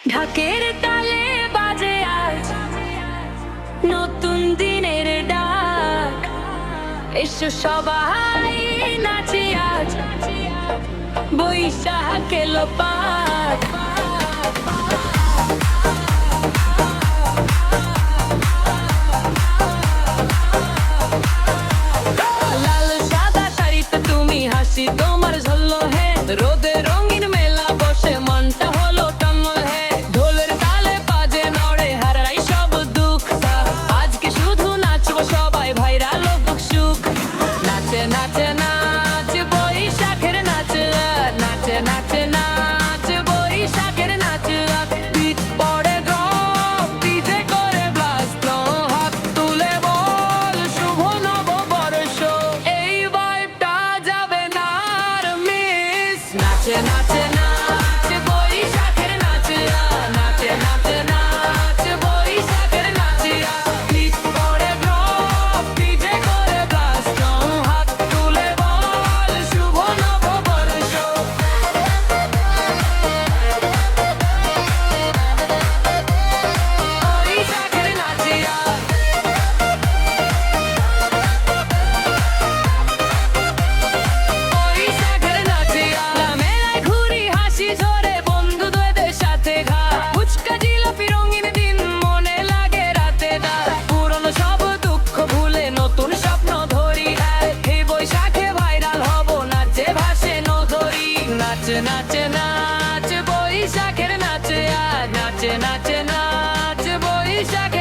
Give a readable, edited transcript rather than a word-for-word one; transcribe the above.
ঢাকের তালে বাজে আজ নতুন দিনের ডাক, এসো সবাই নাচি আজ, বৈশাখ এলো পাক। লাল সাদা শাড়িতে তুমি হাসি তোমার ঝললো হে, রোদে রঙিন মেলা বসে মনটা হলো টনল হে। ঢোলের তালে বাজে নড়ে হারাই সব দুঃখ, আজকে শুধু নাচবো সবাই ভাইরা লোক সুখ। নাচে নাচে নাচ বৈশাখের নাচ, নাচে নাচে নাচ বৈশাখের নাচ। বিট পড়ে ড্রপ ডিজে করে ব্লাস্ট, হাত তুলে বল শুভ নববর্ষ, এই ভাইবটা যাবে না আর মিস। নাচে নাচে নাচ বৈশাখের নাচ, নাচে নাচে নাচ বৈশাখের নাচ। বিট পড়ে ড্রপ ডিজে করে ব্লাস্ট, হাত তুলে বল শুভ নববর্ষ। বৈশাখের নাচিয়া বৈশাখের নাচিয়া, মেলায় ঘুরি হাসি ঝরে বন্ধুদের সাথে ঘা, ফুচকা জিলাপি রঙিন দিন মনে লাগে রাতে না। পুরনো সব দুঃখ ভুলে নতুন স্বপ্ন ধরি, এই বৈশাখে ভাইরাল হব নাচে ভাসে নধরি। নাচে নাচে নাচ বৈশাখের নাচ, নাচে নাচে নাচ বৈশাখের